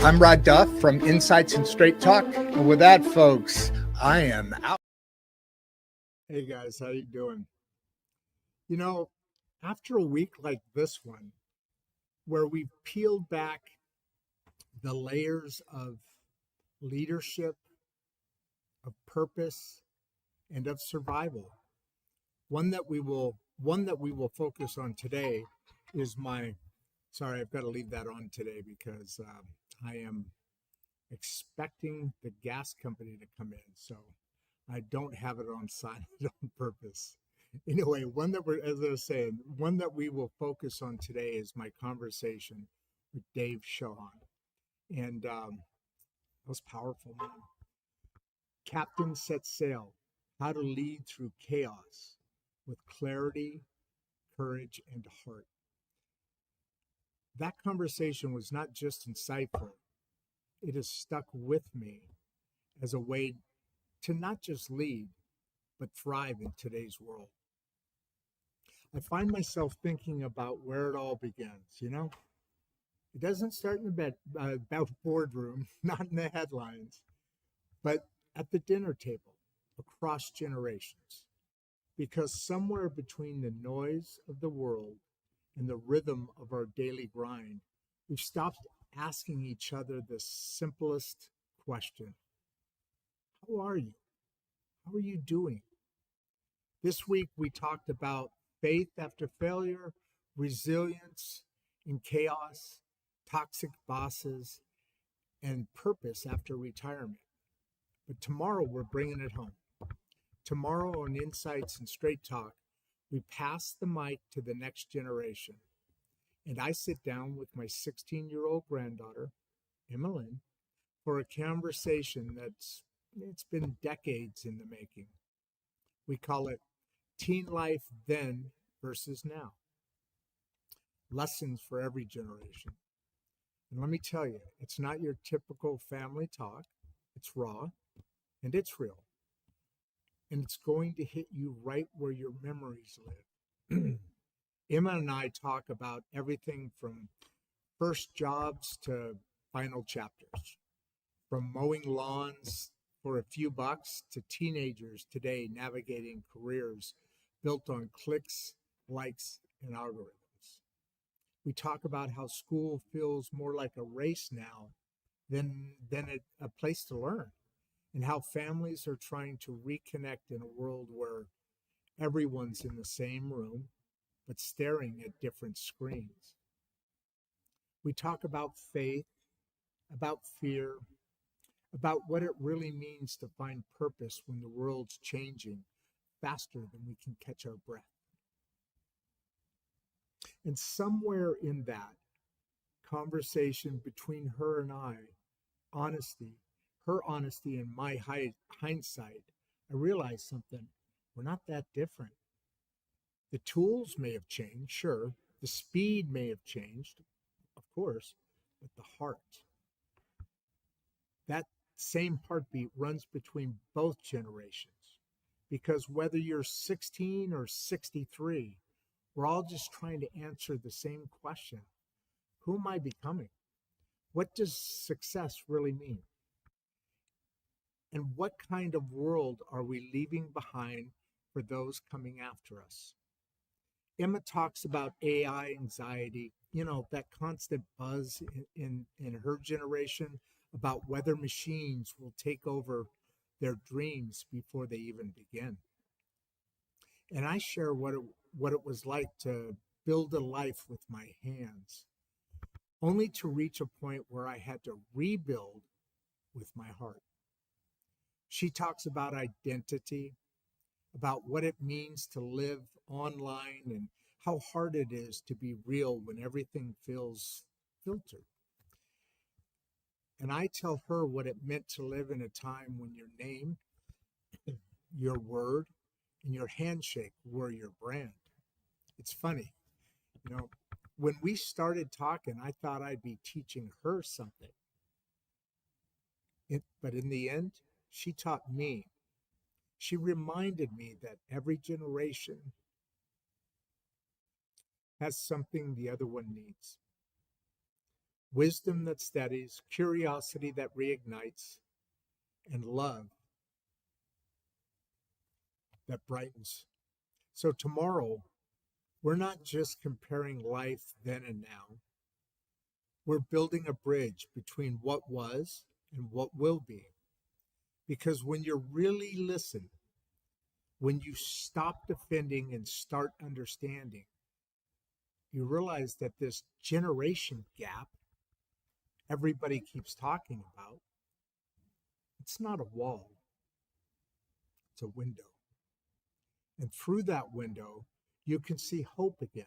I'm Rod Duff from Insights and Straight Talk. And with that, folks, I am out. Hey guys, how you doing? You know, after a week like this one, where we've peeled back the layers of leadership, of purpose, and of survival, one that we will focus on today is sorry, I've got to leave that on today because I am expecting the gas company to come in, so I don't have it on silent on purpose. Anyway, as I was saying, one that we will focus on today is my conversation with Dave Shahan. And that was powerful, man. Captain Set Sail, How to Lead Through Chaos with Clarity, Courage, and Heart. That conversation was not just insightful, it has stuck with me as a way to not just lead, but thrive in today's world. I find myself thinking about where it all begins, you know? It doesn't start in the boardroom, not in the headlines, but at the dinner table, across generations. Because somewhere between the noise of the world and the rhythm of our daily grind, we've stopped asking each other the simplest question. How are you? How are you doing? This week we talked about faith after failure, resilience in chaos, toxic bosses, and purpose after retirement. But tomorrow we're bringing it home. Tomorrow on Insights and Straight Talk, we pass the mic to the next generation. And I sit down with my 16-year-old granddaughter, Emmeline, for a conversation it's been decades in the making. We call it Teen Life Then versus Now. Lessons for every generation. And let me tell you, it's not your typical family talk. It's raw and it's real. And it's going to hit you right where your memories live. Emma and I talk about everything from first jobs to final chapters, from mowing lawns for a few bucks to teenagers today navigating careers built on clicks, likes, and algorithms. We talk about how school feels more like a race now than a place to learn, and how families are trying to reconnect in a world where everyone's in the same room but staring at different screens. We talk about faith, about fear, about what it really means to find purpose when the world's changing faster than we can catch our breath. And somewhere in that conversation between her and I, her honesty and my hindsight, I realized something. We're not that different. The tools may have changed, sure. The speed may have changed, of course, but the heart. That same heartbeat runs between both generations. Because whether you're 16 or 63, we're all just trying to answer the same question. Who am I becoming? What does success really mean? And what kind of world are we leaving behind for those coming after us? Emma talks about AI anxiety, that constant buzz in her generation about whether machines will take over their dreams before they even begin. And I share what it was like to build a life with my hands, only to reach a point where I had to rebuild with my heart. She talks about identity, about what it means to live online and how hard it is to be real when everything feels filtered. And I tell her what it meant to live in a time when your name, your word, and your handshake were your brand. It's funny, when we started talking, I thought I'd be teaching her something. But in the end, she taught me. She reminded me that every generation has something the other one needs. wisdom that steadies, curiosity that reignites, and love that brightens. So tomorrow, we're not just comparing life then and now. We're building a bridge between what was and what will be. Because when you really listen, when you stop defending and start understanding, you realize that this generation gap everybody keeps talking about, it's not a wall, it's a window. And through that window, you can see hope again.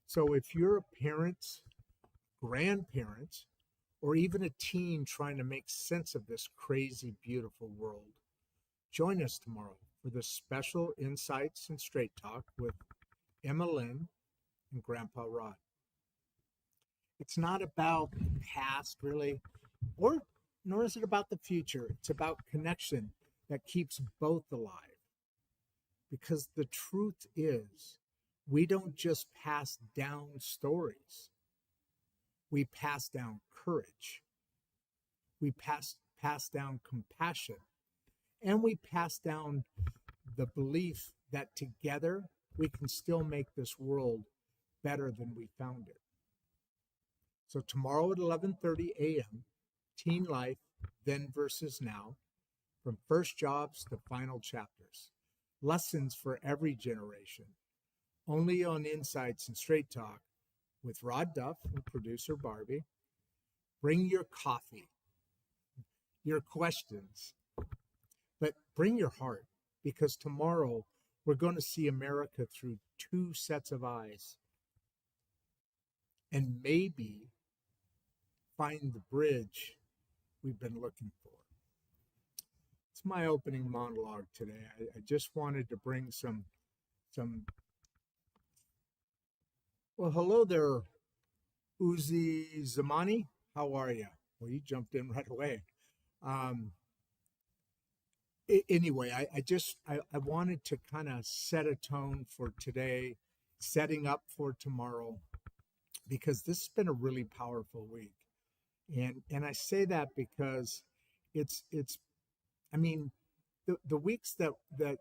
So if you're a parent, grandparent, or even a teen trying to make sense of this crazy, beautiful world, join us tomorrow for this special Insights and Straight Talk with Emma Lynn and Grandpa Rod. It's not about the past, really, nor is it about the future. It's about connection that keeps both alive. Because the truth is, we don't just pass down stories. We pass down courage. We pass down compassion. And we pass down the belief that together we can still make this world better than we found it. So tomorrow at 11:30 a.m., Teen Life, Then versus Now, from first jobs to final chapters. Lessons for every generation. Only on Insights and Straight Talk with Rod Duff and Producer Barbie. Bring your coffee, your questions, but bring your heart, because tomorrow we're going to see America through two sets of eyes and maybe find the bridge we've been looking for. It's my opening monologue today. I just wanted to bring some. Well, hello there, Uzi Zamani. How are you? Well, you jumped in right away. Anyway, I wanted to kind of set a tone for today, setting up for tomorrow, because this has been a really powerful week. And I say that because it's I mean, the weeks that the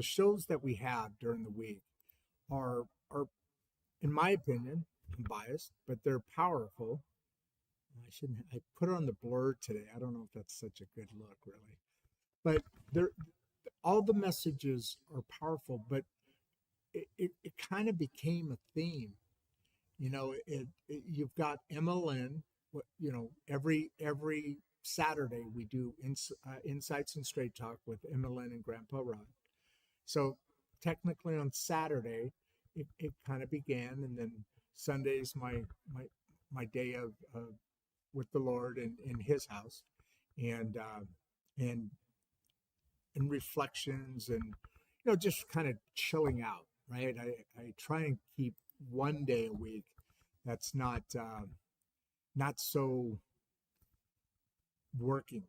shows that we have during the week are, in my opinion, I'm biased, but they're powerful. I put on the blur today. I don't know if that's such a good look, really, but all the messages are powerful. But it kind of became a theme. You've got Emma Lynn. Every Saturday we do Insights and Straight Talk with Emma Lynn and Grandpa Rod. So technically on Saturday it kind of began, and then Sunday's my day of with the Lord in His house, and reflections, and just kind of chilling out. Right, I try and keep one day a week that's not so working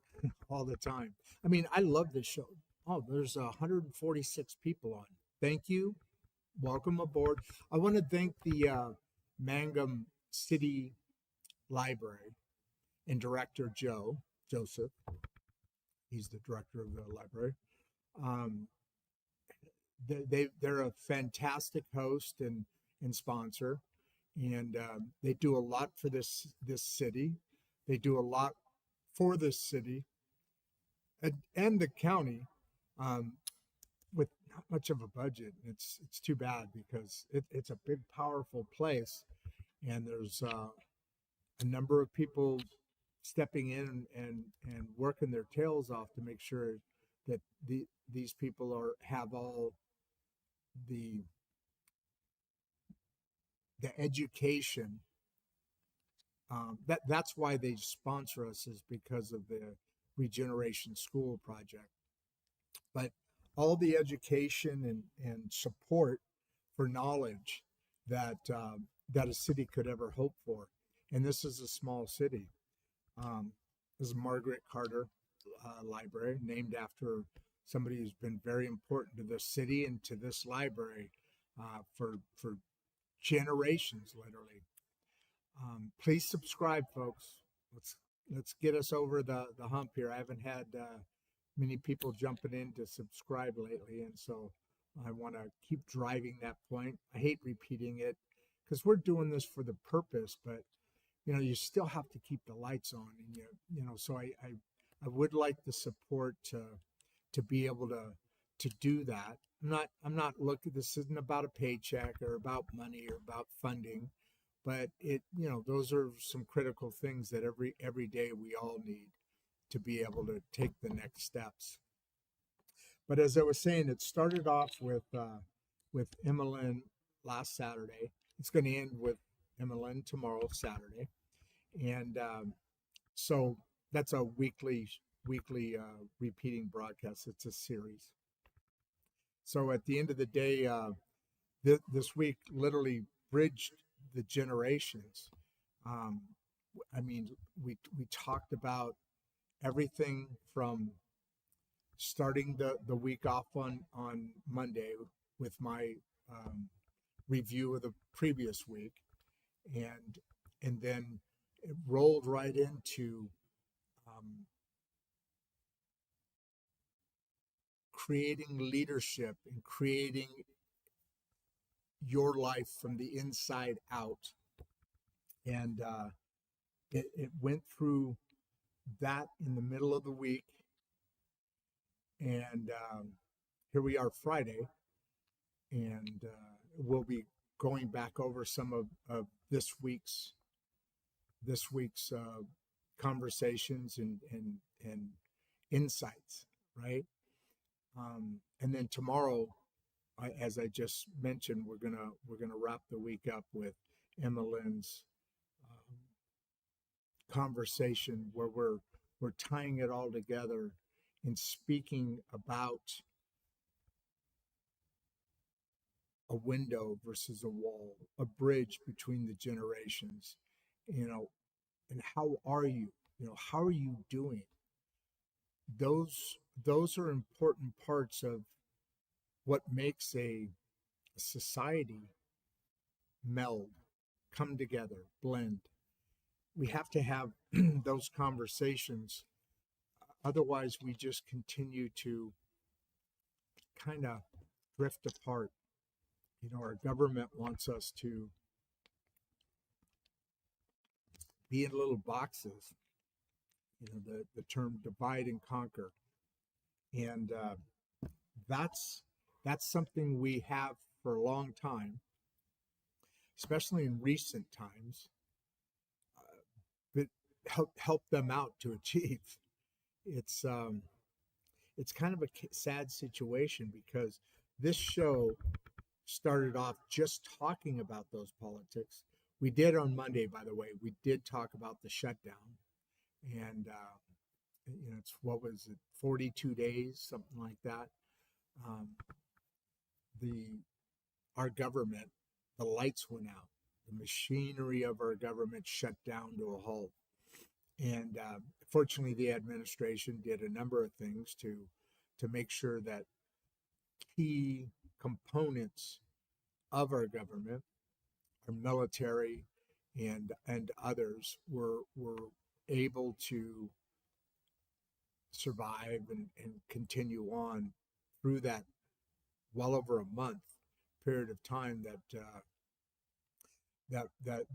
all the time. I mean, I love this show. Oh, there's 146 people on. Thank you. Welcome aboard. I want to thank the Mangum City Library and Director Joseph. He's the director of the library. They're a fantastic host and sponsor, and they do a lot for this city. They do a lot for this city and the county, with not much of a budget. It's too bad, because it's a big, powerful place, and there's a number of people stepping in and working their tails off to make sure that these people have all the education. That's why they sponsor us, is because of the Regeneration School project. But all the education and support for knowledge that a city could ever hope for. And this is a small city. This is Margaret Carter Library, named after somebody who's been very important to this city and to this library for generations, literally. Please subscribe, folks. Let's get us over the hump here. I haven't had many people jumping in to subscribe lately, and so I want to keep driving that point. I hate repeating it because we're doing this for the purpose, but you still have to keep the lights on, and so I would like the support to be able to do that. I'm not looking. This isn't about a paycheck or about money or about funding, but those are some critical things that every day we all need to be able to take the next steps. But as I was saying, it started off with Emmeline last Saturday. It's going to end with Emmeline tomorrow, Saturday, and so that's a weekly repeating broadcast. It's a series. So at the end of the day, this week literally bridged the generations. Um, I mean, we talked about everything from starting the week off on Monday with my review of the previous week, and then it rolled right into creating leadership and creating your life from the inside out. And it went through that in the middle of the week. And here we are Friday. And we'll be going back over some of this week's conversations and insights, right? And then tomorrow, as I just mentioned, we're gonna wrap the week up with Emmeline's conversation, where we're tying it all together and speaking about a window versus a wall, a bridge between the generations, and how are you? How are you doing? Those are important parts of what makes a society meld, come together, blend. We have to have those conversations. Otherwise, we just continue to kind of drift apart. Our government wants us to be in little boxes, the term divide and conquer. And that's something we have for a long time, especially in recent times, but help them out to achieve. It's kind of a sad situation, because this show started off just talking about those politics. We did on Monday, by the way, we did talk about the shutdown, and it's, what was it, 42 days, something like that. Our government, the lights went out. The machinery of our government shut down to a halt. And fortunately, the administration did a number of things to make sure that key components of our government, our military, and others were able to survive and continue on through that well over a month period of time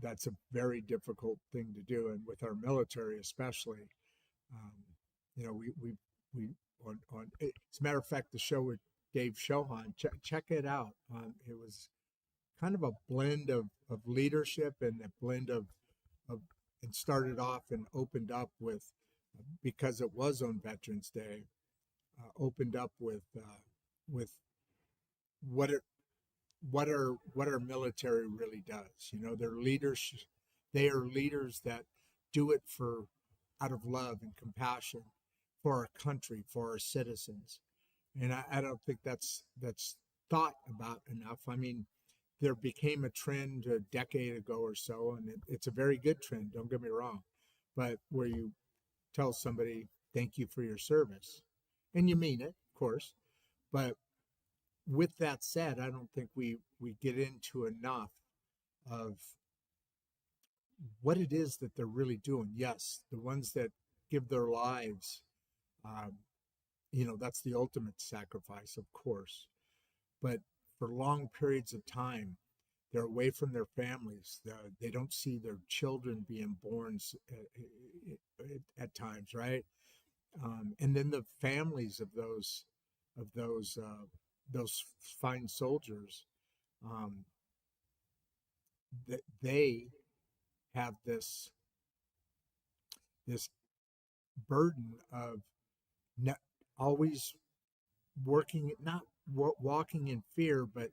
that's a very difficult thing to do. And with our military especially, we as a matter of fact, the show with Dave Shohan, check it out. It was kind of a blend of leadership and a blend of and started off and opened up with, because it was on Veterans Day, opened up with what our military really does. They're leaders. They are leaders that do it out of love and compassion for our country, for our citizens. And I don't think that's thought about enough. I mean, there became a trend a decade ago or so, and it's a very good trend, don't get me wrong, but where you tell somebody, thank you for your service, and you mean it, of course. But with that said, I don't think we get into enough of what it is that they're really doing. Yes, the ones that give their lives, um, that's the ultimate sacrifice, of course. But for long periods of time, they're away from their families. They don't see their children being born at times, right? And then the families of those fine soldiers, um, that they have this burden of not always working, not walking in fear, but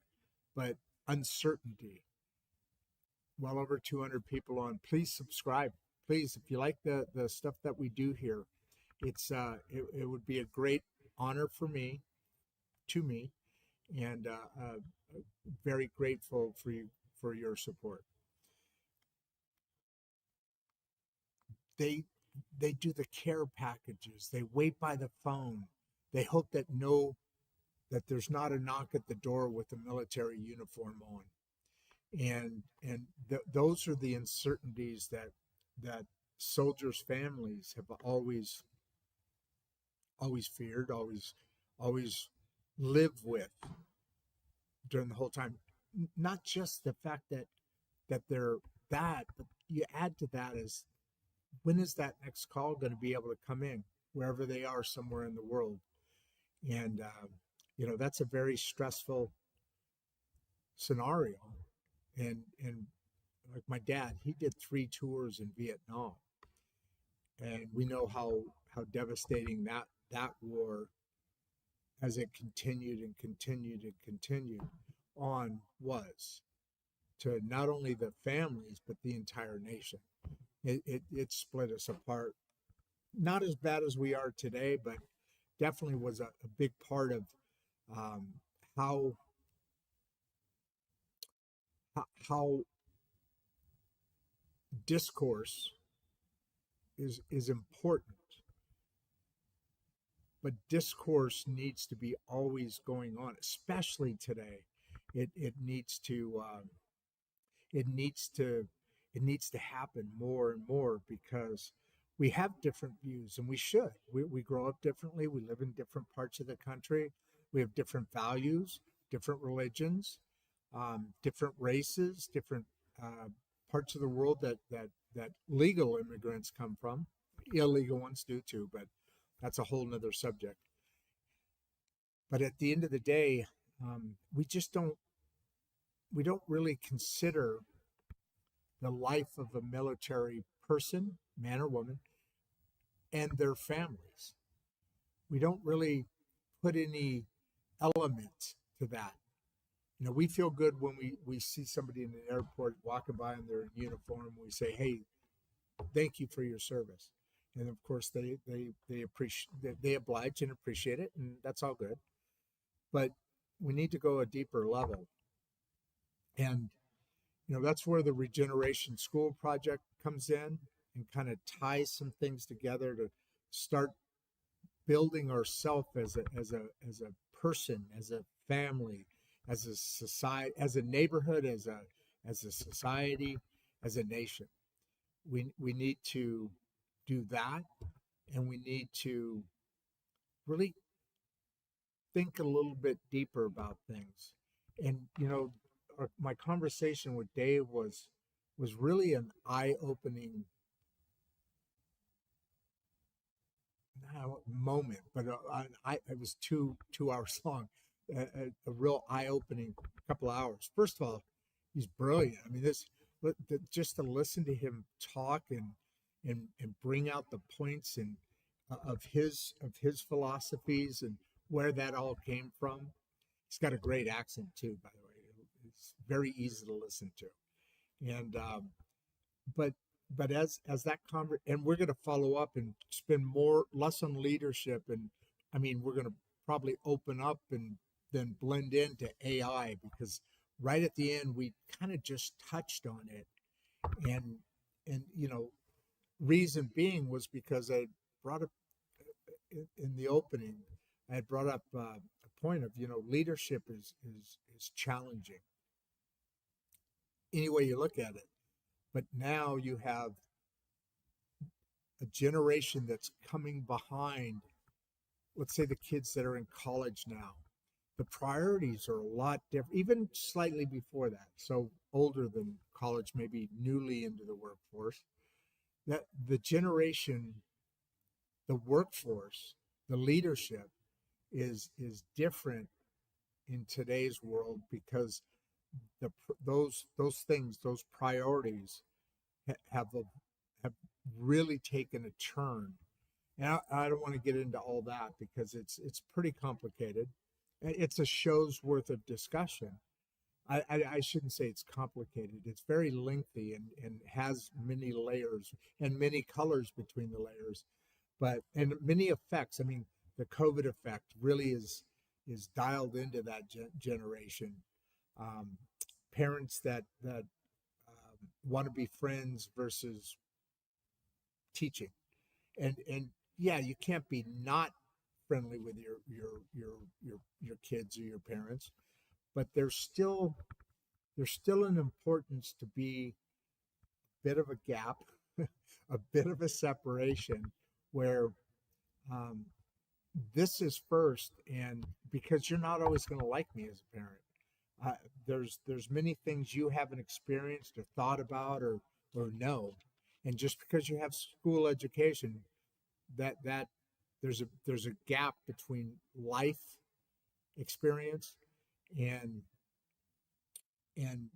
uncertainty. Well over 200 people on. Please subscribe. Please, if you like the stuff that we do here, it would be a great honor for me, to me, and very grateful for you for your support. They they do the care packages. They wait by the phone. They hope that there's not a knock at the door with a military uniform on. And those are the uncertainties that soldiers' families have always feared, always lived with during the whole time. Not just the fact that they're that, but you add to that is, when is that next call going to be able to come in, wherever they are, somewhere in the world? And that's a very stressful scenario. And like my dad, he did 3 tours in Vietnam, and we know how devastating that war, as it continued and continued and continued on, was to not only the families but the entire nation. It split us apart. Not as bad as we are today, but definitely was a big part of um, how how discourse is important, but discourse needs to be always going on, especially today. It needs to it needs to it needs to happen more and more, because we have different views, and we should. We grow up differently. We live in different parts of the country. We have different values, different religions, different races, different parts of the world that legal immigrants come from. Illegal ones do too, but that's a whole nother subject. But at the end of the day, we don't really consider the life of a military person, man or woman, and their families. We don't really put any element to that. We feel good when we see somebody in the airport walking by and they're in uniform. We say, "Hey, thank you for your service," and of course they appreciate, they oblige and appreciate it, and that's all good. But we need to go a deeper level, and that's where the Regeneration School project comes in and kind of ties some things together to start building ourselves as a person, as a family, as a society, as a neighborhood, as a society, as a nation. We need to do that, and we need to really think a little bit deeper about things. And my conversation with Dave was really an eye-opening moment, but it was 2 hours long, a real eye-opening couple of hours. First of all, he's brilliant. I mean, just to listen to him talk and bring out the points and of his philosophies and where that all came from. He's got a great accent too, by the way. It's very easy to listen to, and but as that and we're going to follow up and spend less on leadership, and I mean, we're going to probably open up and then blend into AI, because right at the end we kind of just touched on it, and reason being was because I brought up in the opening, I had brought up a point of leadership is challenging any way you look at it. But now you have a generation that's coming behind, let's say the kids that are in college now. The priorities are a lot different, even slightly before that. So older than college, maybe newly into the workforce. That the generation, the workforce, the leadership is different in today's world because the those things, those priorities have have really taken a turn. And I don't want to get into all that because it's pretty complicated. It's a show's worth of discussion. I shouldn't say it's complicated. It's very lengthy and has many layers and many colors between the layers, but and many effects. I mean, the COVID effect really is dialed into that generation. Um, Parents that want to be friends versus teaching, and yeah, you can't be not friendly with your kids or your parents, but there's still an importance to be a bit of a gap, a bit of a separation where um, this is first, and because you're not always going to like me as a parent. Uh, there's many things you haven't experienced or thought about or know, and just because you have school education, that there's a gap between life experience and and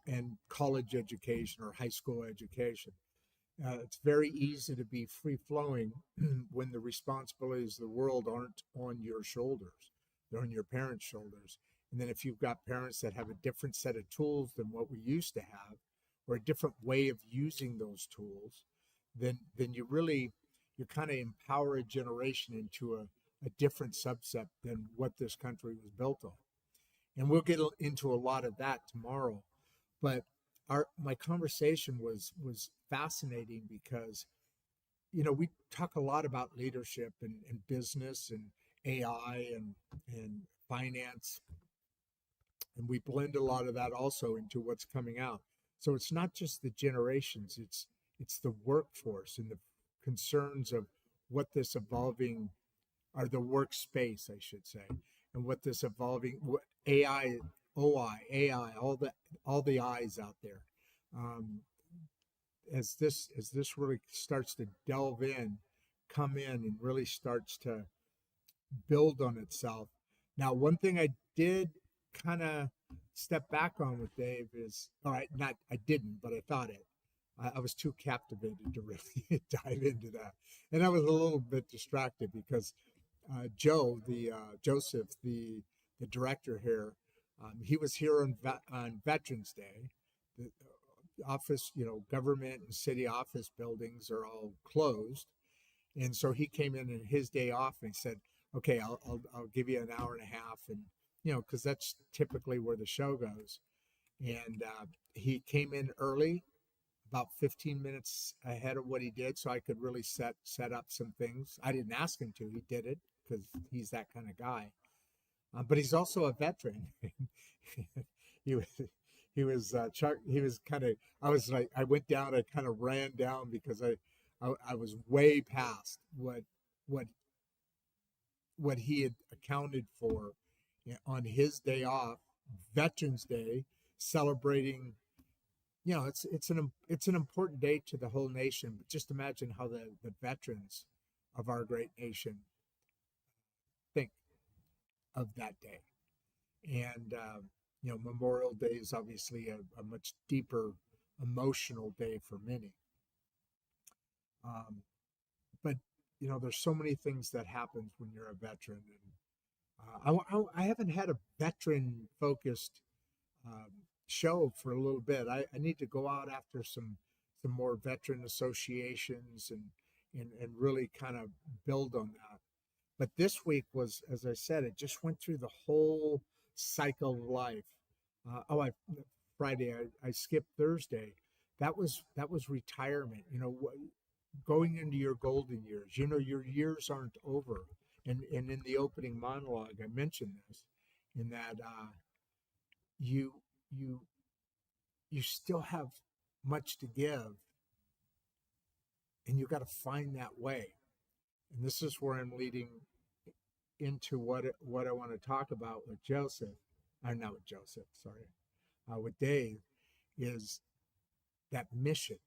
and college education or high school education. It's very easy to be free flowing when the responsibilities of the world aren't on your shoulders; they're on your parents' shoulders. And then if you've got parents that have a different set of tools than what we used to have, or a different way of using those tools, then you kind of empower a generation into a different subset than what this country was built on. And we'll get into a lot of that tomorrow. But our my conversation was fascinating because we talk a lot about leadership and business and AI and finance, and we blend a lot of that also into what's coming out. So it's not just the generations; it's the workforce and the concerns of what this evolving, or the workspace, I should say, and what this evolving what AI, AI, all the eyes out there. Um, as this really starts to delve in, come in, and really starts to build on itself. Now, one thing I did kind of step back on with Dave is, all right, not I didn't, but I thought it. I was too captivated to really dive into that, and I was a little bit distracted because Joseph, the director here, he was here on Veterans Day. The office, government and city office buildings are all closed, and so he came in his day off and he said, "Okay, I'll give you an hour and a half," and because that's typically where the show goes. And he came in early, about 15 minutes ahead of what he did, so I could really set up some things. I didn't ask him to; he did it because he's that kind of guy. But he's also a veteran. he was he was kind of. I was like, I went down, I kind of ran down because I was way past what what he had accounted for on his day off, Veterans Day, celebrating. It's an important day to the whole nation. But just imagine how the veterans of our great nation think of that day. And Memorial Day is obviously a much deeper emotional day for many. Um, but there's so many things that happens when you're a veteran, and I haven't had a veteran focused show for a little bit. I need to go out after some more veteran associations and really kind of build on that. But this week was, as I said, it just went through the whole cycle of life. I Friday, I skipped Thursday. That was retirement. Going into your golden years. Your years aren't over. And in the opening monologue, I mentioned this, in that you you you still have much to give, and you got to find that way. And this is where I'm leading into what I want to talk about with Joseph, or not with Joseph, sorry, with Dave, is that mission.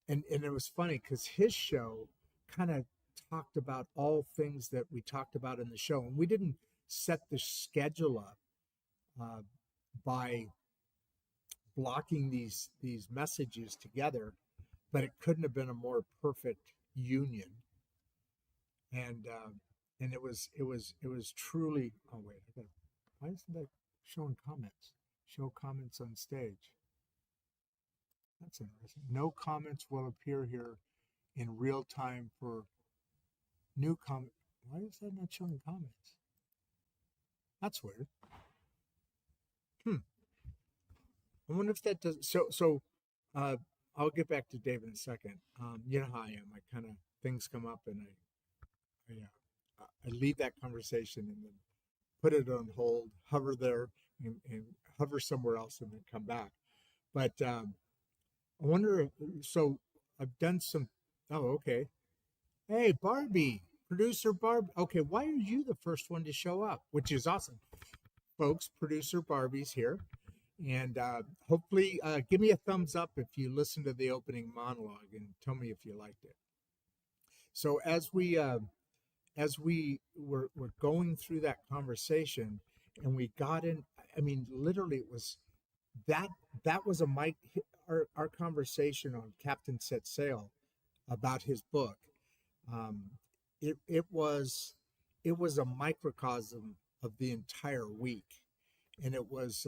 And it was funny because his show kind of talked about all things that we talked about in the show, and we didn't set the schedule up by blocking these messages together, but it couldn't have been a more perfect union. And it was truly. Oh wait, why isn't that showing comments? Show comments on stage. That's interesting. No comments will appear here in real time for new comment. Why is that not showing comments? That's weird. I wonder if that does. So I'll get back to Dave in a second. You know how I am. I kind of, things come up and I leave that conversation and then put it on hold, hover there, and hover somewhere else, and then come back. But I wonder. So I've done some. Oh, okay. Hey, Barbie, producer Barbie. Okay, why are you the first one to show up? Which is awesome, folks. Producer Barbie's here, and hopefully, give me a thumbs up if you listen to the opening monologue, and tell me if you liked it. So as we were going through that conversation, and we got in. I mean, literally, it was that was a mic. Our conversation on Captain Set Sail about his book. It was a microcosm of the entire week, and it was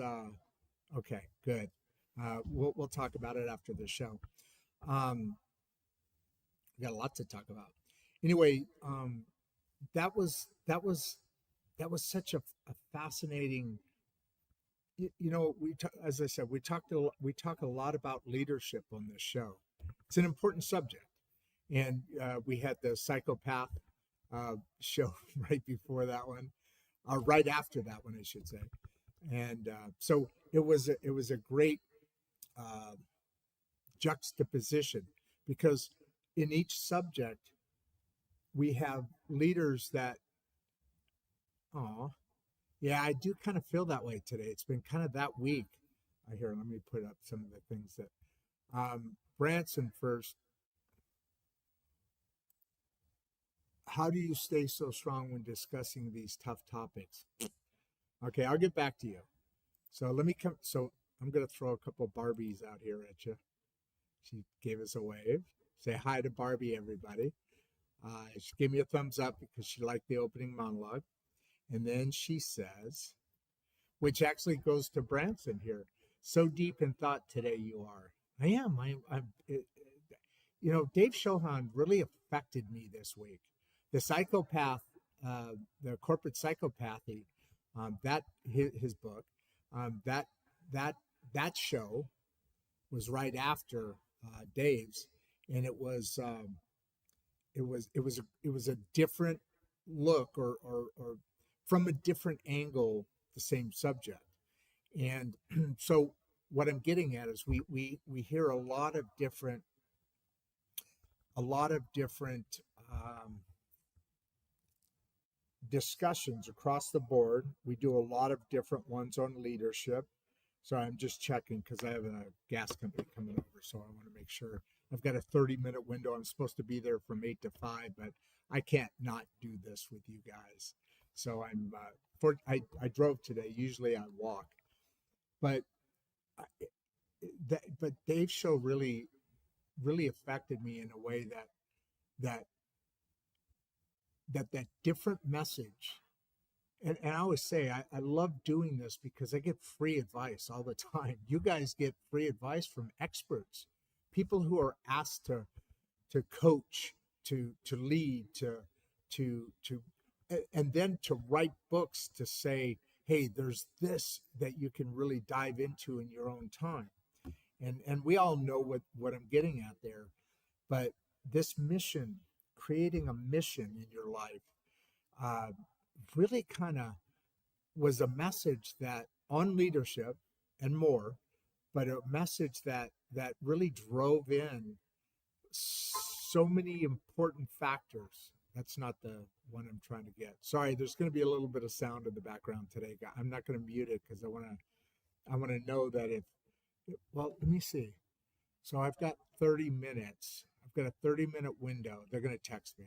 okay. Good. We'll talk about it after the show. We got a lot to talk about. Anyway, that was such a fascinating. As I said, we talk a lot about leadership on this show. It's an important subject, and we had the Psychopath show right before that one, right after that one, I should say, and so it was a great juxtaposition, because in each subject we have leaders that, yeah, I do kind of feel that way today. It's been kind of that week. Here, let me put up some of the things that Branson first. How do you stay so strong when discussing these tough topics? Okay, I'll get back to you. So let me come. So I'm going to throw a couple of Barbies out here at you. She gave us a wave. Say hi to Barbie, everybody. She gave me a thumbs up because she liked the opening monologue. And then she says, which actually goes to Branson here, so deep in thought today you are. I am. Dave Shohan really affected me this week. The Psychopath, the corporate psychopathy, that his book, that show was right after Dave's, and it was a different look or from a different angle, the same subject. And so what I'm getting at is we hear a lot of different discussions across the board. We do a lot of different ones on leadership. So I'm just checking because I have a gas company coming over, so I want to make sure. I've got a 30-minute window. I'm supposed to be there from 8 to 5, but I can't not do this with you guys. So I drove today. Usually I walk, but Dave's show really affected me in a way that different message. And I always say I love doing this because I get free advice all the time. You guys get free advice from experts, people who are asked to coach, to lead, to and then to write books to say, hey, there's this that you can really dive into in your own time. And we all know what I'm getting at there. But this mission, creating a mission in your life, really kind of was a message that on leadership, and more, but a message that really drove in so many important factors. That's not the one I'm trying to get. Sorry, there's going to be a little bit of sound in the background today. I'm not going to mute it because I want to know that if, well, let me see. So I've got 30 minutes. I've got a 30-minute window. They're going to text me.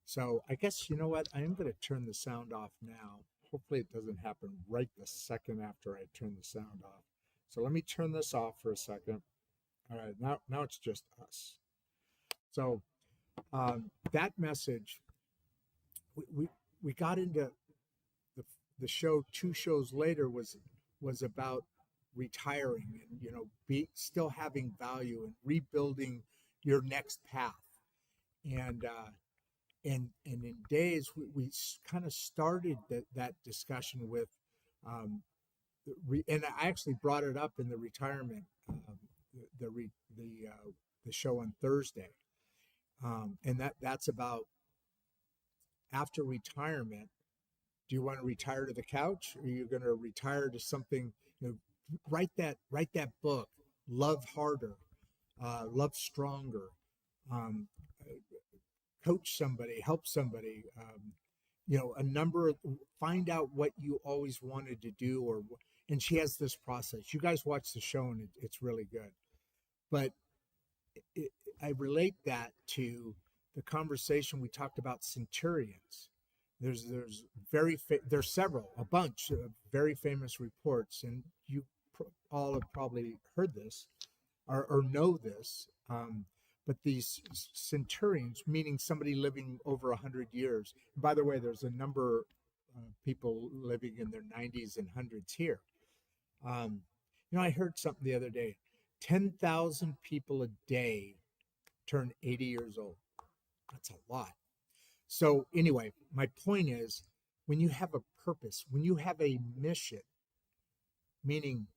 So I guess, you know what? I am going to turn the sound off now. Hopefully it doesn't happen right the second after I turn the sound off. So let me turn this off for a second. All right, now it's just us. So that message, we got into the show 2 shows later was about retiring and, you know, still having value and rebuilding your next path. And in days we kind of started that discussion with and I actually brought it up in the retirement the show on Thursday, and that's about after retirement. Do you want to retire to the couch, or are you going to retire to something? You know, write that book, Love Harder, Love Stronger, coach somebody, help somebody, you know, find out what you always wanted to do, and she has this process. You guys watch the show and it's really good. But I relate that to the conversation we talked about centurions. There's a bunch of very famous reports, and you all have probably heard this or know this. But these centurions, meaning somebody living over 100 years. By the way, there's a number of people living in their 90s and hundreds here. You know, I heard something the other day. 10,000 people a day turn 80 years old. That's a lot. So anyway, my point is, when you have a purpose, when you have a mission, meaning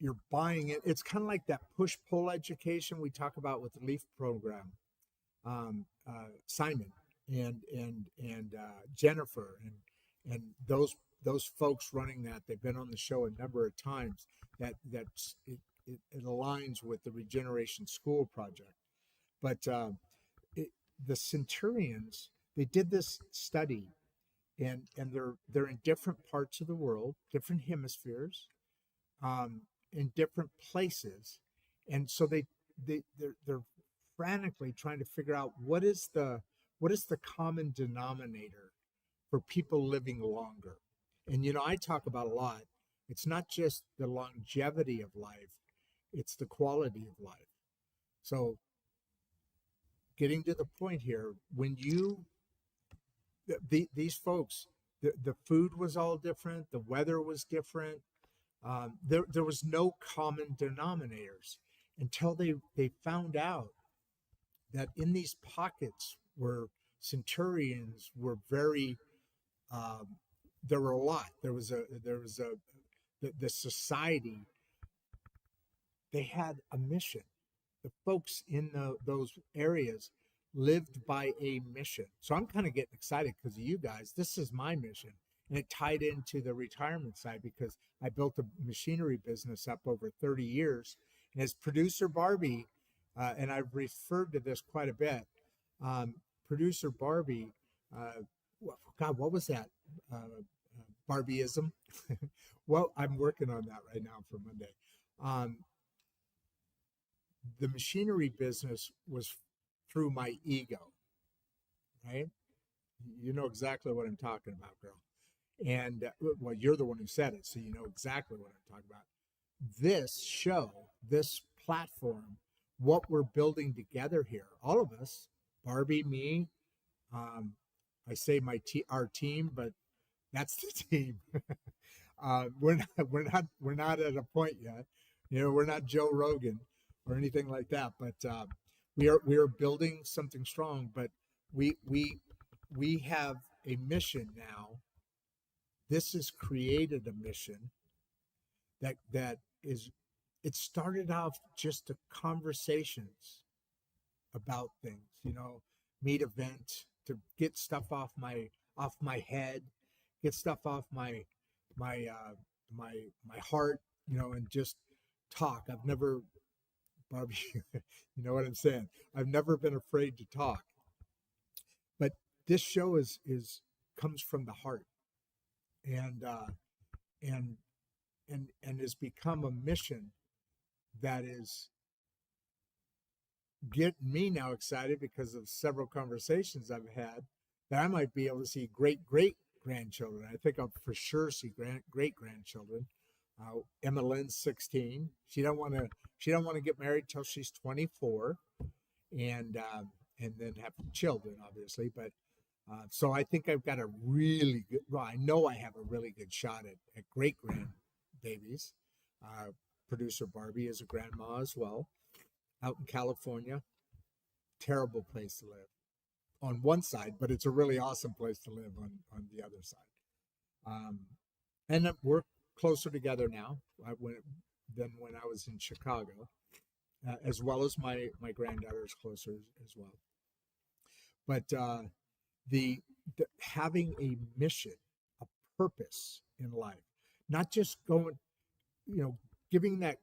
you're buying it, it's kind of like that push-pull education we talk about with the LEAF program. Simon and Jennifer and those folks running that, they've been on the show a number of times. It aligns with the Regeneration School Project. But the centurions, they did this study, and they're in different parts of the world, different hemispheres, in different places, and so they're frantically trying to figure out what is the common denominator for people living longer. And, you know, I talk about a lot. It's not just the longevity of life, it's the quality of life. So getting to the point here, when these folks, the food was all different, the weather was different. There was no common denominators until they found out that in these pockets where centurions were very, there were a lot. There was the society. They had a mission. The folks in those areas lived by a mission. So I'm kind of getting excited because of you guys. This is my mission. And it tied into the retirement side because I built a machinery business up over 30 years. And as producer Barbie, and I've referred to this quite a bit, producer Barbie, God, what was that? Barbieism? Well, I'm working on that right now for Monday. The machinery business was through my ego, right? You know exactly what I'm talking about, girl. And well, you're the one who said it, so you know exactly what I'm talking about. This show, this platform, what we're building together here, all of us, Barbie, me, I say our team, but that's the team. We're not at a point yet. You know, we're not Joe Rogan or anything like that, but we are building something strong. But we have a mission now. This has created a mission that is. It started off just a conversations about things, you know, meet event to get stuff off my head, get stuff off my my heart, and just talk. I've never, Barbie, you know what I'm saying? I've never been afraid to talk. But this show is comes from the heart, and and and has become a mission that is getting me now excited because of several conversations I've had that I might be able to see great grandchildren. I think I'll for sure see great grandchildren. Emma Lynn's 16. She don't want to get married till she's 24, and then have children, obviously. But so I think I've got a really good. Well, I know I have a really good shot at great grandbabies. Producer Barbie is a grandma as well, out in California. Terrible place to live on one side, but it's a really awesome place to live on the other side. Um, and we're closer together now than when I was in Chicago, as well as my granddaughter is closer as well. But the having a mission, a purpose in life, not just going, giving that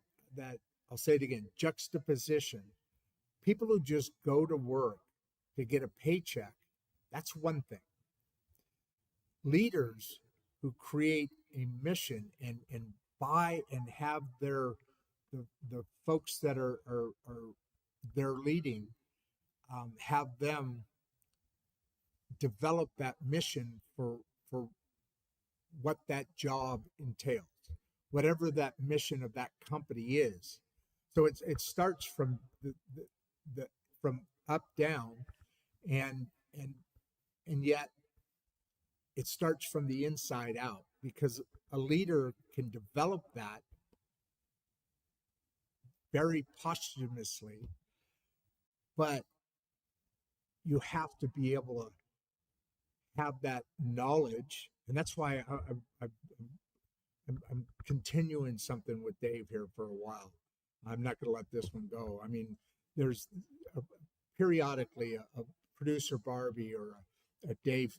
I'll say it again, juxtaposition. People who just go to work to get a paycheck, that's one thing. Leaders who create a mission and buy and have the folks that are they're leading, have them develop that mission for what that job entails, whatever that mission of that company is. So it starts from the from up down, and yet it starts from the inside out, because a leader can develop that very posthumously, but you have to be able to have that knowledge. And that's why I'm continuing something with Dave here for a while. I'm not going to let this one go. I mean, there's periodically a producer Barbie or a Dave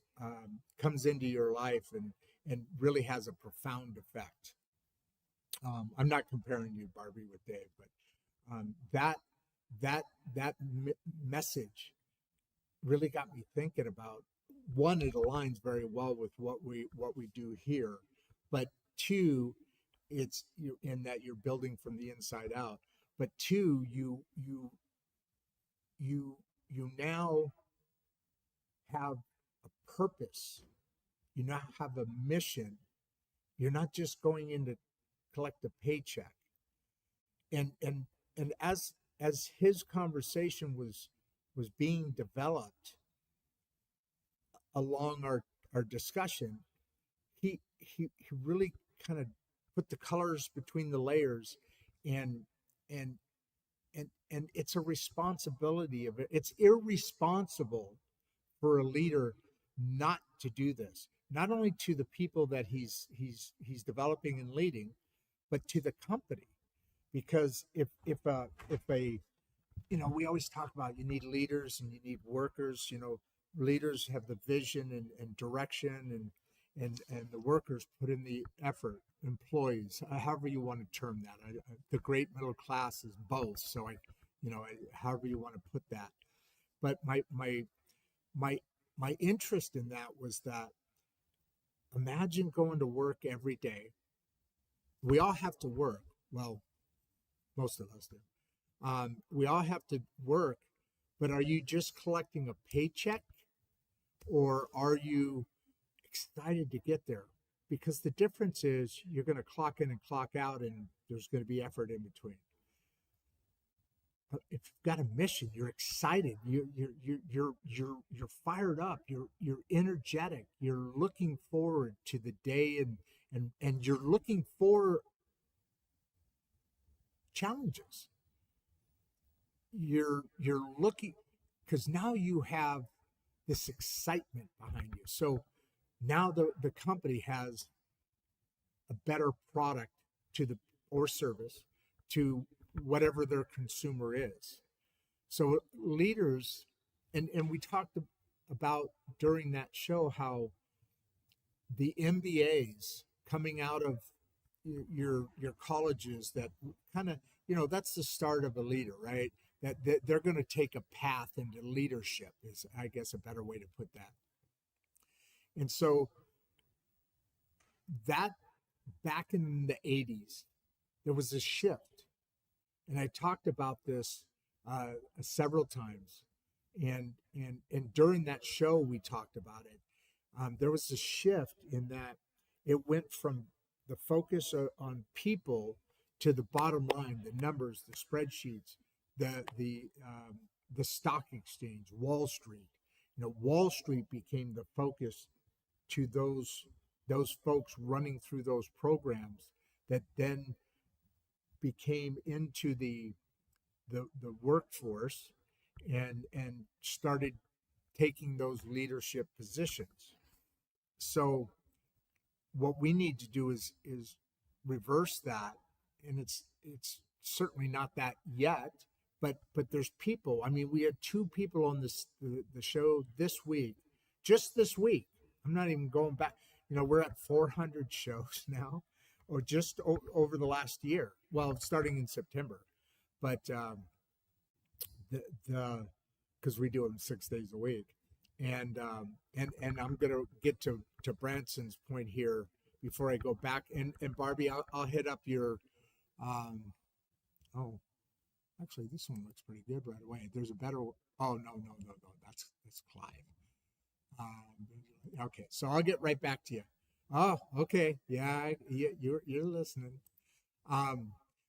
comes into your life and really has a profound effect. I'm not comparing you, Barbie, with Dave, but that message really got me thinking about, one, it aligns very well with what we do here, but two, it's in that you're building from the inside out. But two, you now have a purpose. You now have a mission. You're not just going in to collect a paycheck. And as his conversation was being developed along our discussion, he really kind of put the colors between the layers, and it's a responsibility of it. It's irresponsible for a leader not to do this, not only to the people that he's developing and leading, but to the company. Because if a we always talk about, you need leaders and you need workers. Leaders have the vision and direction, and the workers put in the effort. Employees, however you want to term that. The great middle class is both. So however you want to put that. But my interest in that was that, imagine going to work every day. We all have to work. Well, most of us do. We all have to work, but are you just collecting a paycheck, or are you excited to get there? Because the difference is, you're going to clock in and clock out, and there's going to be effort in between. But if you've got a mission, you're excited. You're fired up. You're energetic. You're looking forward to the day, and you're looking for challenges. You're looking, because now you have this excitement behind you. So now the company has a better product or service to whatever their consumer is. So leaders, and we talked about during that show how the MBAs coming out of your colleges that kind of, that's the start of a leader, right? That they're going to take a path into leadership is, I guess, a better way to put that. And so that back in the 80s, there was a shift. And I talked about this several times. And during that show, we talked about it. There was a shift in that it went from the focus on people to the bottom line, the numbers, the spreadsheets, the stock exchange, Wall Street. Wall Street became the focus to those folks running through those programs that then became into the workforce and started taking those leadership positions. So what we need to do is reverse that, and it's certainly not that yet, but there's people. I mean, we had 2 people on the show this week, just this week. I'm not even going back. We're at 400 shows now, or just over the last year. Well, starting in September, but because we do them 6 days a week, and I'm gonna get to Branson's point here before I go back. And Barbie, I'll hit up your. Oh, actually, this one looks pretty good right away. There's a better. Oh no, that's Clive. Okay, so I'll get right back to you. Oh, okay, yeah, you're listening.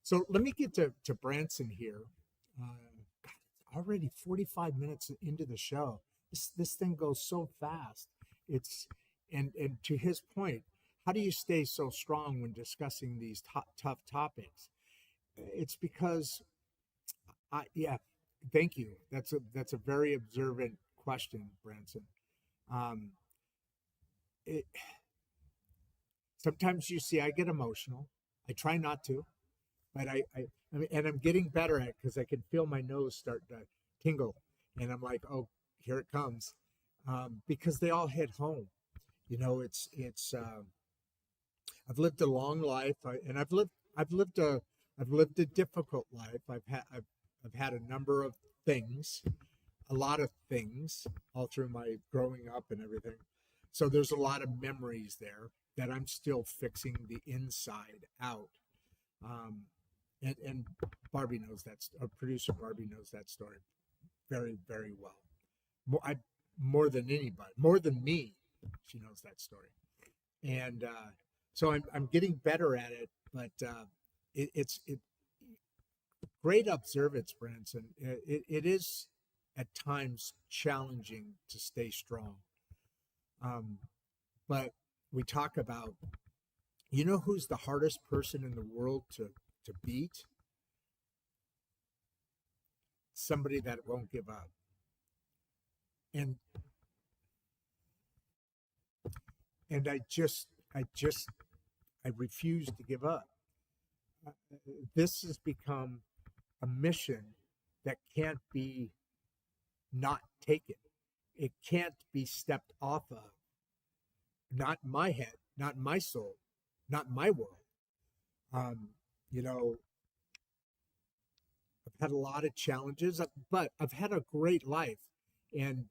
So let me get to Branson here. God, already 45 minutes into the show. This thing goes so fast. It's and to his point, how do you stay so strong when discussing these tough topics? It's because thank you. That's a very observant question, Branson. Sometimes you see I get emotional. I try not to, but I mean, and I'm getting better at it because I can feel my nose start to tingle, and I'm like, oh, here it comes, because they all hit home. It's I've lived a long life, and I've lived a difficult life. I've had a number of things, a lot of things, all through my growing up and everything. So there's a lot of memories there that I'm still fixing the inside out. And Barbie knows that. Our producer Barbie knows that story very, very well. More than anybody, more than me, she knows that story. And so I'm getting better at it, but it's great observance, Branson. It is at times challenging to stay strong. But we talk about, who's the hardest person in the world to beat? Somebody that won't give up. And I refuse to give up. This has become a mission that can't be not taken. It can't be stepped off of. Not in my head, not in my soul, not in my world. I've had a lot of challenges, but I've had a great life, and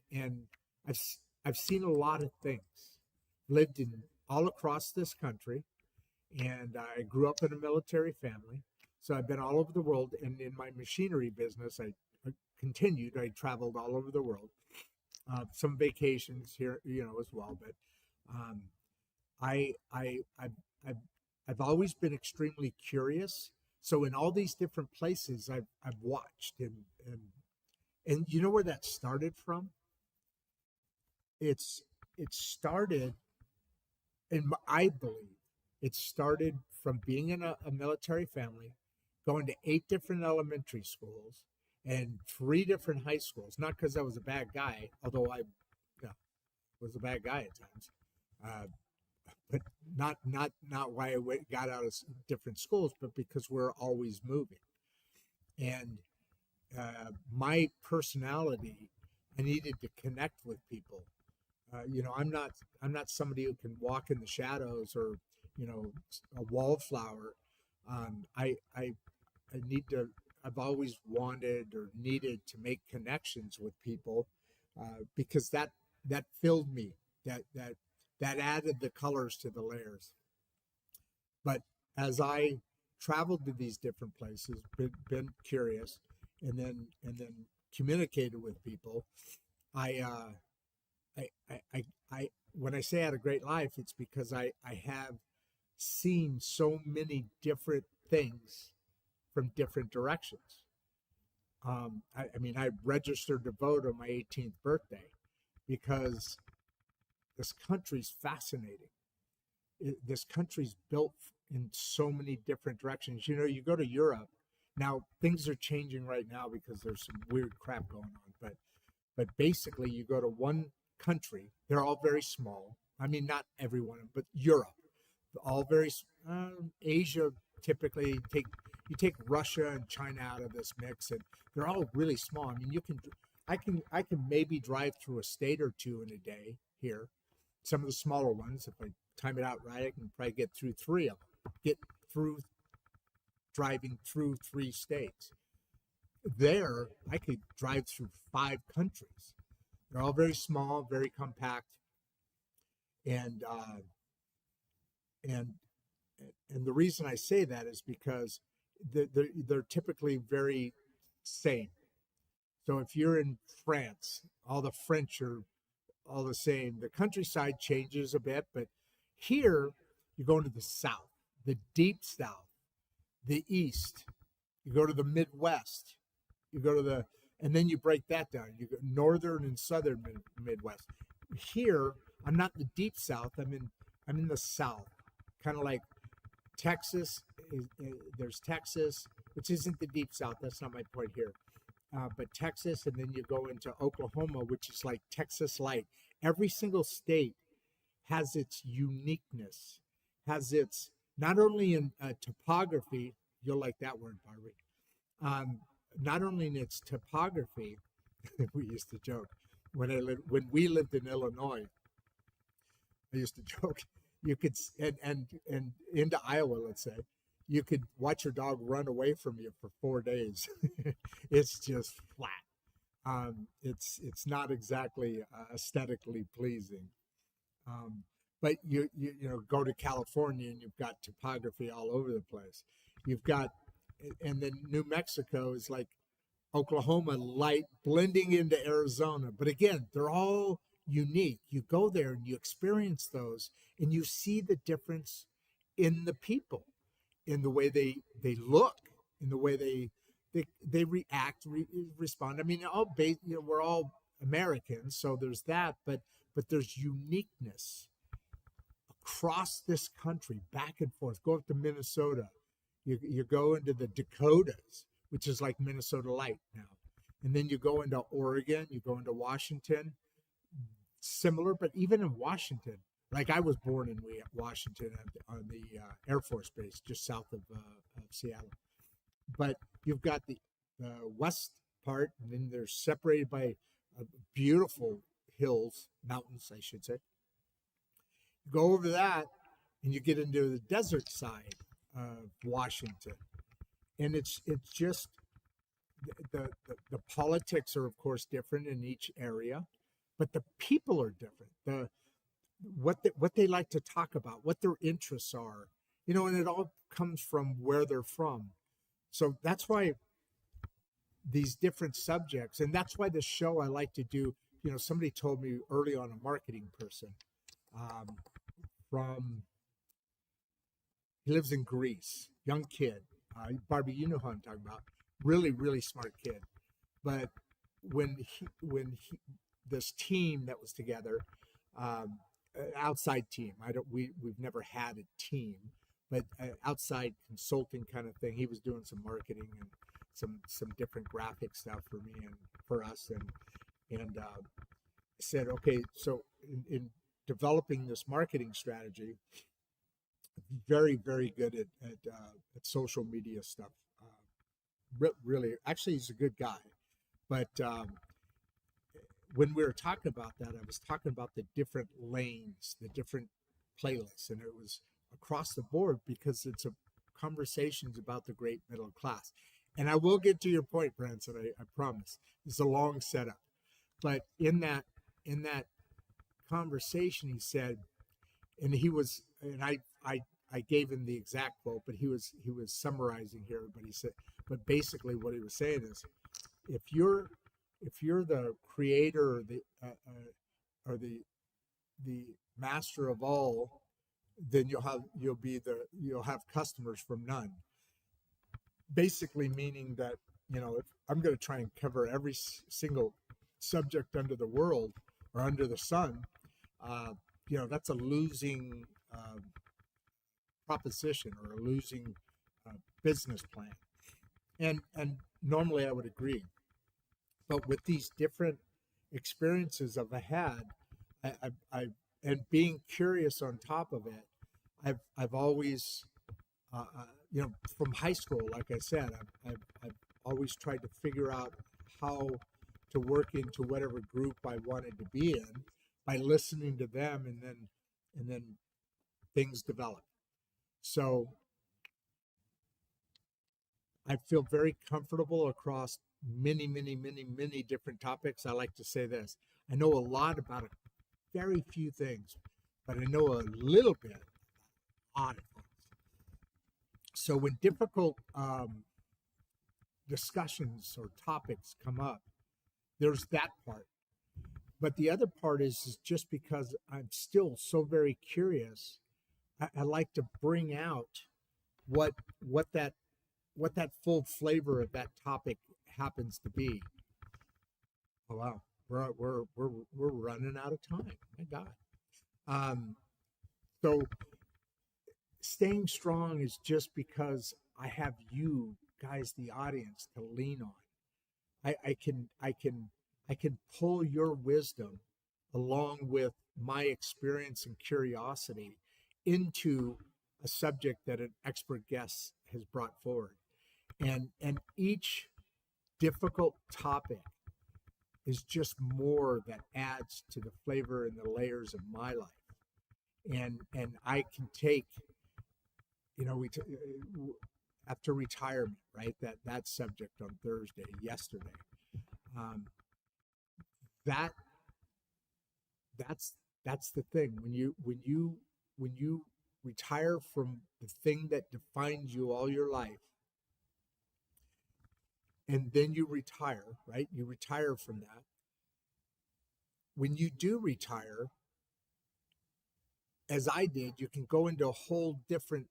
I've seen a lot of things. Lived in all across this country, and I grew up in a military family, so I've been all over the world. And in my machinery business, I continued. I traveled all over the world. Some vacations here, as well. But I've always been extremely curious. So in all these different places, I've watched, and you know where that started from? It started, and I believe it started from being in a military family, going to 8 different elementary schools and 3 different high schools. Not because I was a bad guy, although I was a bad guy at times, but not why I got out of different schools, but because we're always moving. And my personality, I needed to connect with people. I'm not somebody who can walk in the shadows or a wallflower. I need to. I've always wanted or needed to make connections with people because that filled me. That added the colors to the layers. But as I traveled to these different places, been curious, and then communicated with people, I when I say I had a great life, it's because I have seen so many different things from different directions. I mean, I registered to vote on my 18th birthday because this country's fascinating. This country's built in so many different directions. You know, you go to Europe now; things are changing right now because there's some weird crap going on. But basically, you go to one country; they're all very small. I mean, not everyone, but Europe, all very Asia. Typically, you take Russia and China out of this mix, and they're all really small. I mean, I can maybe drive through a state or two in a day here. Some of the smaller ones, if I time it out right, I can probably get through three of them. Get through driving through 3 states. There, I could drive through 5 countries. They're all very small, very compact, and and and the reason I say that is because they're typically very same. So if you're in France, all the French are all the same. The countryside changes a bit, but here you go into the South, the deep South, the East. You go to the Midwest. You go to the, and then you break that down. You go northern and southern Midwest. Here, I'm not in the deep South. I'm in the South, kind of like Texas. There's Texas, which isn't the deep South. That's not my point here. But Texas, and then you go into Oklahoma, which is like Texas light. Every single state has its uniqueness, has its, not only in topography, you'll like that word, Barbie, not only in its topography, we used to joke, when we lived in Illinois, I used to joke, you could, and into Iowa, let's say, you could watch your dog run away from you for 4 days. It's just flat. It's not exactly aesthetically pleasing. But you know, go to California and you've got topography all over the place. You've got, and then New Mexico is like Oklahoma light blending into Arizona. But again, they're all unique. You go there and you experience those, and you see the difference in the people, in the way they look, in the way they react, respond. I mean, we're all Americans, so there's that, but there's uniqueness across this country, back and forth. Go up to Minnesota, you go into the Dakotas, which is like Minnesota light now, and then you go into Oregon, you go into Washington, similar. But even in Washington, like I was born in Washington on the Air Force Base just south of Seattle. But you've got the west part, and then they're separated by beautiful hills, mountains, I should say. You go over that, and you get into the desert side of Washington, and it's just the politics are of course different in each area, but the people are different. What they like to talk about, what their interests are, you know, and it all comes from where they're from. So that's why these different subjects, and that's why the show I like to do. You know, somebody told me early on, a marketing person from, he lives in Greece, young kid. Barbie, you know who I'm talking about. Really, really smart kid. But when this team that was together, outside team. We've never had a team, but outside consulting kind of thing. He was doing some marketing and some different graphic stuff for me and for us, and said, okay, so in developing this marketing strategy, very, very good at social media stuff. Really, actually, he's a good guy, but when we were talking about that, I was talking about the different lanes, the different playlists, and it was across the board because it's a conversations about the great middle class. And I will get to your point, Branson, I promise. It's a long setup. But in that conversation, he said, and he was, and I gave him the exact quote, but he was summarizing here. But he said, but basically what he was saying is, if you're the creator or the master of all, then you'll have customers from none. Basically meaning that, if I'm going to try and cover every single subject under the world or under the sun, that's a losing proposition or a losing business plan. And normally I would agree, but with these different experiences I've had, I and being curious on top of it, I've always, from high school, like I said, I've always tried to figure out how to work into whatever group I wanted to be in by listening to them, and then things develop. So I feel very comfortable across many, many, many, many different topics. I like to say this: I know a lot about very few things, but I know a little bit on it. So when difficult discussions or topics come up, there's that part. But the other part is just because I'm still so very curious, I like to bring out what that full flavor of that topic happens to be. Oh wow, we're running out of time. My God. So staying strong is just because I have you guys, the audience, to lean on. I can pull your wisdom along with my experience and curiosity into a subject that an expert guest has brought forward. And each difficult topic is just more that adds to the flavor and the layers of my life. And I can take, after retirement, right? That subject on Thursday, yesterday. That's the thing. When you retire from the thing that defines you all your life, and then you retire, right? You retire from that. When you do retire, as I did, you can go into a whole different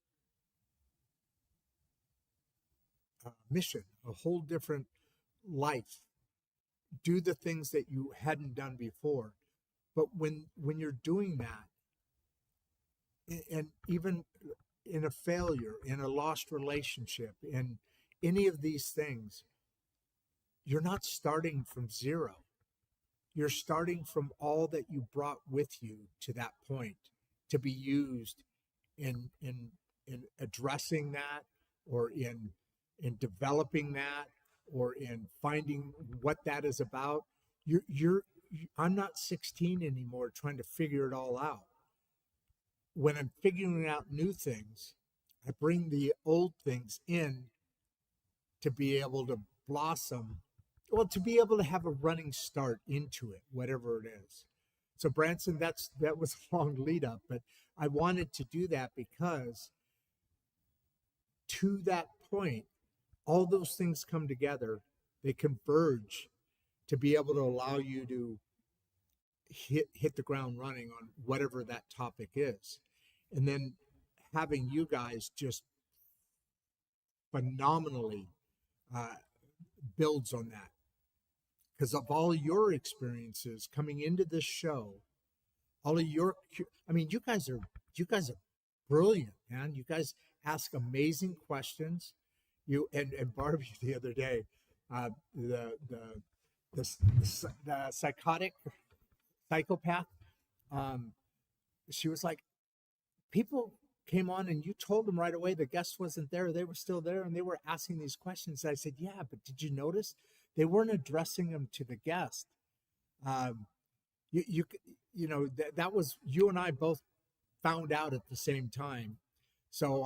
mission, a whole different life, do the things that you hadn't done before. But when you're doing that, and even in a failure, in a lost relationship, in any of these things, you're not starting from zero. You're starting from all that you brought with you to that point to be used in addressing that, or in developing that, or in finding what that is about. I'm not 16 anymore trying to figure it all out. When I'm figuring out new things, I bring the old things in to be able to blossom, well, to be able to have a running start into it, whatever it is. So Branson, that was a long lead up, but I wanted to do that because to that point, all those things come together, they converge to be able to allow you to hit the ground running on whatever that topic is. And then having you guys just phenomenally builds on that. Because of all your experiences coming into this show, all of your, you guys are brilliant, man. You guys ask amazing questions. You and Barbie the other day, the psychopath, she was like, people came on and you told them right away the guest wasn't there, they were still there, and they were asking these questions. I said, yeah, but did you notice they weren't addressing them to the guest? That was, you and I both found out at the same time. So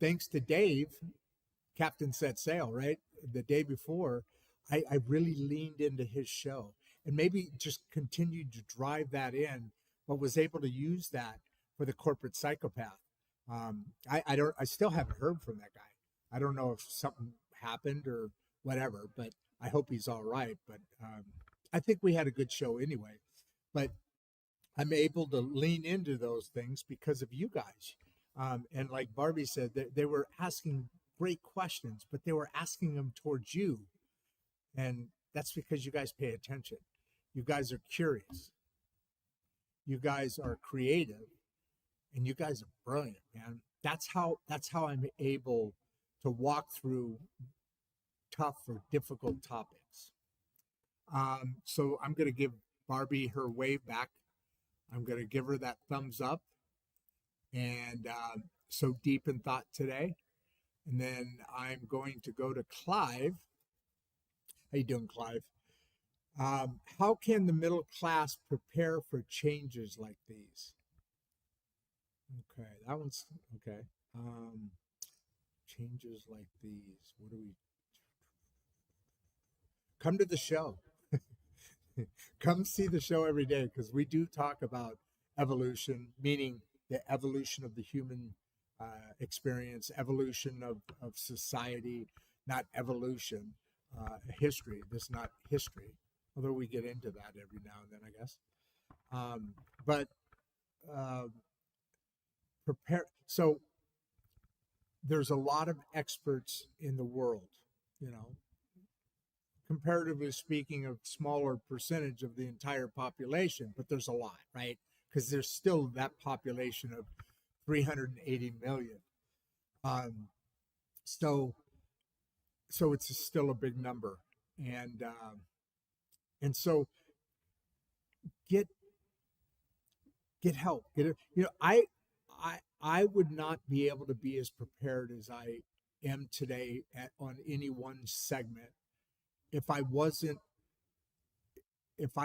thanks to Dave, Captain Set Sail, right? The day before, I really leaned into his show and maybe just continued to drive that in, but was able to use that for the corporate psychopath. I still haven't heard from that guy. I don't know if something happened or whatever, but I hope he's all right. But I think we had a good show anyway. But I'm able to lean into those things because of you guys. And like Barbie said, they were asking great questions, but they were asking them towards you. And that's because you guys pay attention. You guys are curious. You guys are creative, and you guys are brilliant, man. That's how I'm able to walk through tough or difficult topics. So I'm going to give Barbie her wave back. I'm going to give her that thumbs up. And so deep in thought today. And then I'm going to go to Clive. How you doing, Clive? How can the middle class prepare for changes like these? Okay, that one's okay. Changes like these. What do we come to the show? Come see the show every day, because we do talk about evolution, meaning the evolution of the human experience, evolution of society, not evolution, history. This is not history, although we get into that every now and then, I guess. But prepare. So there's a lot of experts in the world, you know, comparatively speaking, a smaller percentage of the entire population, but there's a lot, right? Because there's still that population of 380 million. So it's still a big number, and so get help. Get it. You know, I would not be able to be as prepared as I am today on any one segment if I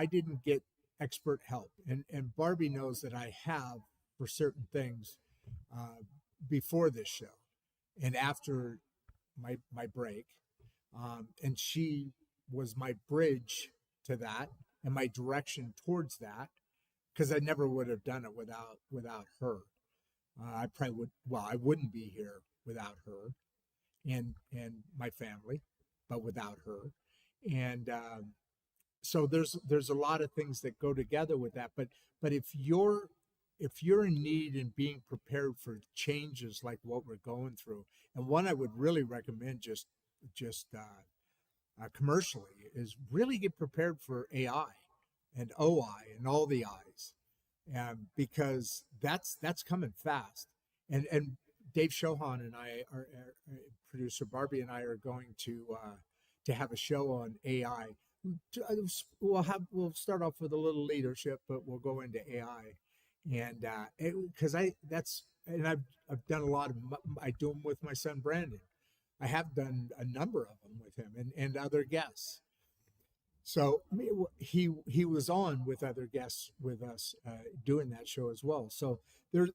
didn't get expert help. And Barbie knows that I have for certain things before this show and after my break. And she was my bridge to that and my direction towards that, because I never would have done it without her. I probably I wouldn't be here without her and my family, but without her. And so there's a lot of things that go together with that. But if you're in need and being prepared for changes like what we're going through, and one I would really recommend just commercially is really get prepared for AI and OI and all the I's, because that's coming fast. And Dave Shohan and I, our producer Barbie and I, are going to have a show on AI. We'll start off with a little leadership, but we'll go into AI, and because I've done a lot of I do them with my son Brandon. I have done a number of them with him and other guests. So he was on with other guests with us doing that show as well. So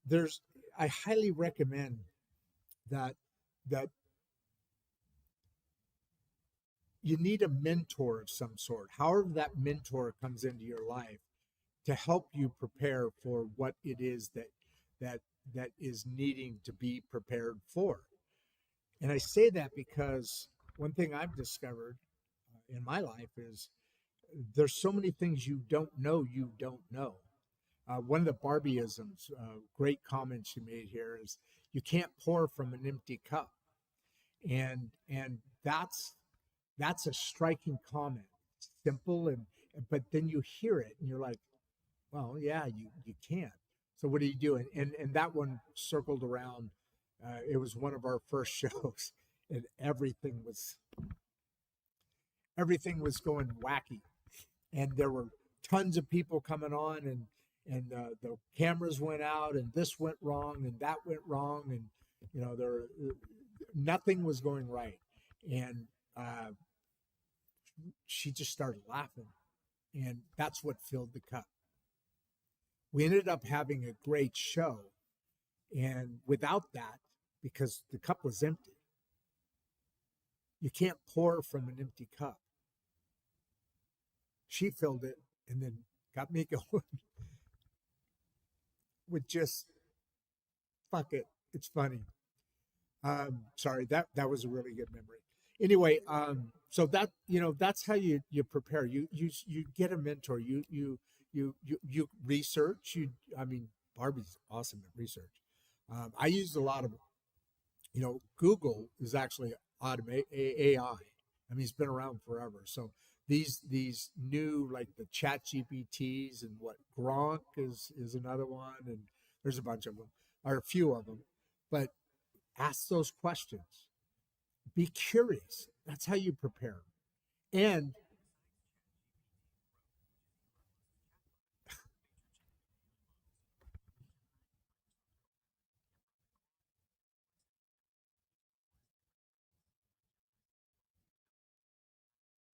there's I highly recommend that you need a mentor of some sort, however that mentor comes into your life, to help you prepare for what it is that is needing to be prepared for. And I say that because one thing I've discovered in my life is there's so many things you don't know. One of the Barbieisms, great comment she made here, is you can't pour from an empty cup. And that's a striking comment. It's simple, but then you hear it and you're like, well, yeah, you can't. So what are you doing? And that one circled around. It was one of our first shows, and everything was going wacky, and there were tons of people coming on, and the cameras went out, and this went wrong, and that went wrong, and nothing was going right, and she just started laughing, and that's what filled the cup. We ended up having a great show, and without that, because the cup was empty. You can't pour from an empty cup. She filled it and then got me going with just, fuck it. It's funny. Sorry, that was a really good memory. Anyway, so that, that's how you prepare. You get a mentor. You research. Barbie's awesome at research. I used a lot of, Google is actually AI. It's been around forever. So these new, like the chat GPTs and what Gronk is another one. And there's a bunch of them, or a few of them, but ask those questions. Be curious. That's how you prepare. And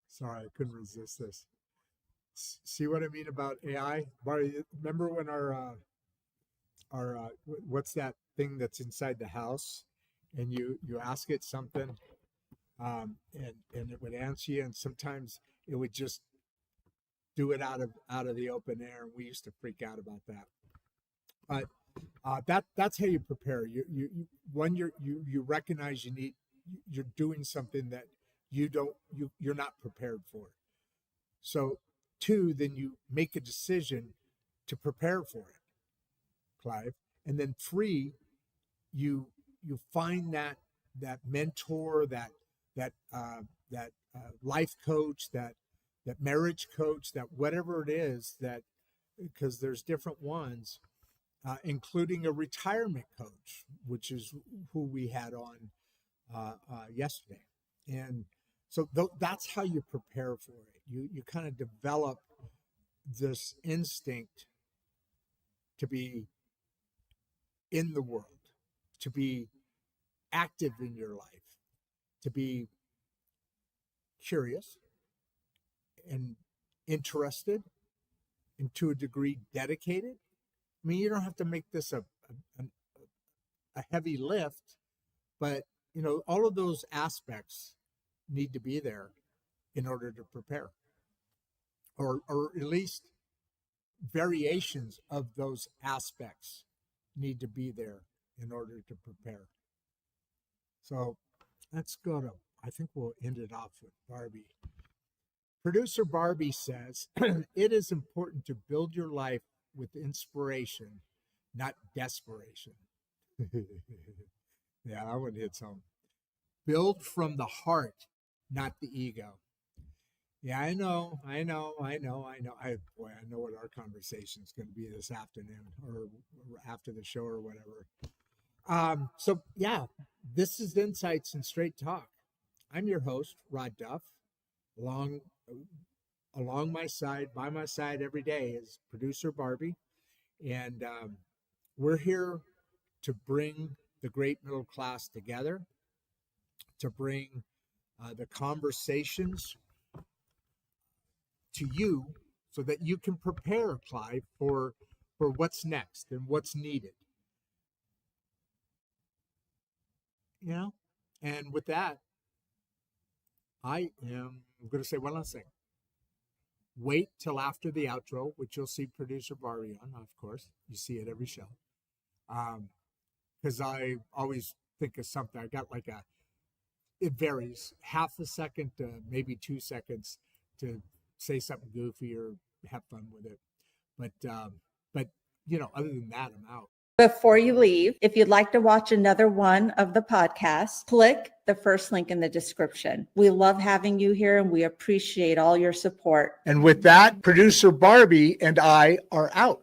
sorry, I couldn't resist this. See what I mean about AI? Barry, remember when our what's that thing that's inside the house, and you ask it something, and it would answer you, and sometimes it would just do it out of the open air, and we used to freak out about that. But that's how you prepare. When you recognize you're doing something that you're not prepared for. So 2, then you make a decision to prepare for it, Clive. And then 3, you find that mentor, that life coach, that marriage coach, that whatever it is, that, because there's different ones, including a retirement coach, which is who we had on yesterday. And so that's how you prepare for it. You kind of develop this instinct to be in the world, to be active in your life, to be curious and interested, and to a degree dedicated. You don't have to make this a heavy lift, but all of those aspects need to be there in order to prepare, or at least variations of those aspects need to be there in order to prepare. So let's go to, I think we'll end it off with Barbie. Producer Barbie says, it is important to build your life with inspiration, not desperation. Yeah, that one hits home. Build from the heart, not the ego. Yeah, I know. I know what our conversation is going to be this afternoon, or after the show, or whatever. So yeah, this is Insights and Straight Talk. I'm your host, Rod Duff. Along my side, by my side every day, is producer Barbie, and we're here to bring the great middle class together, to bring the conversations to you, so that you can prepare, Clive, for what's next and what's needed. And with that, I am going to say one last thing. Wait till after the outro, which you'll see producer Barbie on, of course. You see it every show. Because I always think of something. I got it varies, half a second to maybe 2 seconds to say something goofy or have fun with it. But other than that, I'm out. Before you leave, if you'd like to watch another one of the podcasts, click the first link in the description. We love having you here, and we appreciate all your support. And with that, producer Barbie and I are out.